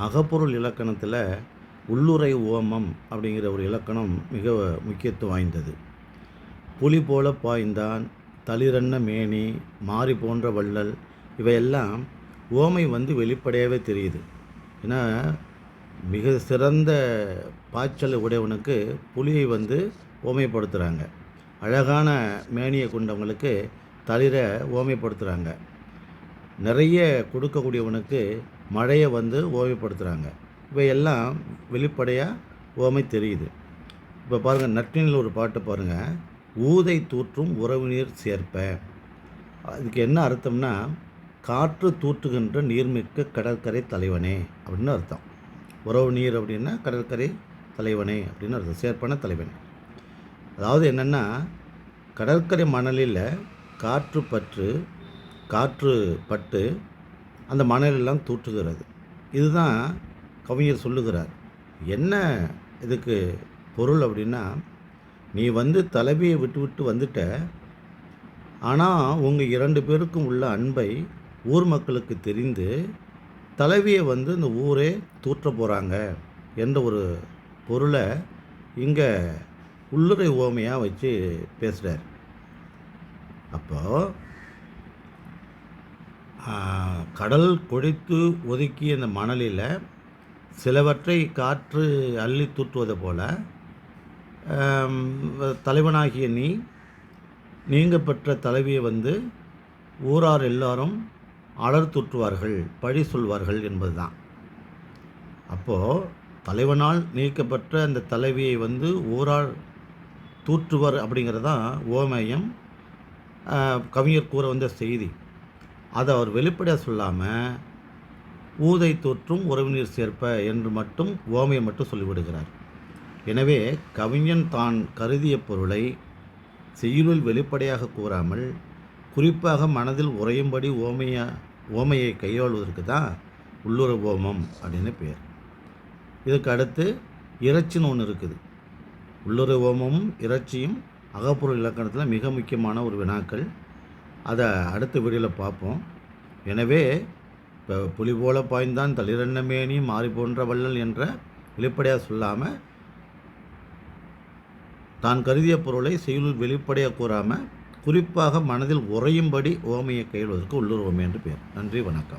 அகப்பொருள் இலக்கணத்தில் உள்ளுறை ஓமம் அப்படிங்கிற ஒரு இலக்கணம் மிக முக்கியத்துவம் வாய்ந்தது. புலி போல பாய்ந்தான், தளிரன்ன மேனி, மாறி போன்ற வள்ளல், இவையெல்லாம் ஓமை வெளிப்படையாகவே தெரியுது. ஏன்னா மிக சிறந்த பாய்ச்சல் உடையவனுக்கு புலியை ஓமைப்படுத்துகிறாங்க. அழகான மேனியை கொண்டவங்களுக்கு தளிரை ஓமைப்படுத்துகிறாங்க. நிறைய கொடுக்கக்கூடியவனுக்கு மழையை ஓமைப்படுத்துகிறாங்க. இவையெல்லாம் வெளிப்படையாக ஓமை தெரியுது. இப்போ பாருங்கள், நற்றினில் ஒரு பாட்டு பாருங்கள். ஊதை தூற்றும் உறவு நீர் சேர்ப்ப. அதுக்கு என்ன அர்த்தம்னா, காற்று தூற்றுகின்ற நீர்மிக்க கடற்கரை தலைவனே அப்படின்னு அர்த்தம். உறவு நீர் அப்படின்னா கடற்கரை தலைவனே அப்படின்னு அர்த்தம். சேர்ப்பன தலைவனே. அதாவது என்னென்னா, கடற்கரை மணலில் காற்று பட்டு அந்த மணலெல்லாம் தூற்றுகிறது. இதுதான் கவிஞர் சொல்லுகிறார். என்ன இதுக்கு பொருள் அப்படின்னா, நீ தலைவியை விட்டு வந்துட்ட, ஆனால் உங்கள் 2 பேருக்கும் உள்ள அன்பை ஊர் மக்களுக்கு தெரிந்து தலைவியை இந்த ஊரே தூற்ற போகிறாங்க என்ற ஒரு பொருளை இங்கே உள்ளுரை ஓமையாக வச்சு பேசுகிறார். அப்போது கடல் கொடித்து ஒதுக்கிய அந்த மணலில் சிலவற்றை காற்று அள்ளி தூற்றுவது போல தலைவனாகிய நீங்கள் பெற்ற தலைவியை ஊரார் எல்லாரும் அலர் தூற்றுவார்கள், பழி சொல்வார்கள் என்பது தான். அப்போது தலைவனால் நீக்கப்பட்ட அந்த தலைவியை ஊரார் தூற்றுவர் அப்படிங்கிறது தான் ஓமயம் கவிஞர் கூற வந்த செய்தி. அதை அவர் வெளிப்படையாக சொல்லாமல் ஊதை தோற்றும் உறவினர் சேர்ப்ப என்று மட்டும் ஓமையை மட்டும் சொல்லிவிடுகிறார். எனவே கவிஞன் தான் கருதிய பொருளை செய்யுளில் வெளிப்படையாக கூறாமல் குறிப்பாக மனதில் உறையும்படி ஓமையை கையாளுவதற்கு தான் உள்ளுற ஓமம் அப்படின்னு பேர். இதுக்கு அடுத்து இறைச்சின்னு ஒன்று இருக்குது. உள்ளுற ஓமமும் இறைச்சியும் அகப்பொருள் இலக்கணத்தில் மிக முக்கியமான ஒரு வினாக்கள். அதை அடுத்த வீடியோவில் பார்ப்போம். எனவே இப்போ புலி போல பாய்ந்தான், தளிரன்ன மேனி, மாறி போன்ற வள்ளல் என்ற வெளிப்படையாக சொல்லாமல் தான் கருதிய பொருளை செய்யுள் வெளிப்படையாக கூறாமல் குறிப்பாக மனதில் உறையும்படி ஓமையை கையாள்வதற்கு உள்ளுர் ஓமை என்று பேர். நன்றி, வணக்கம்.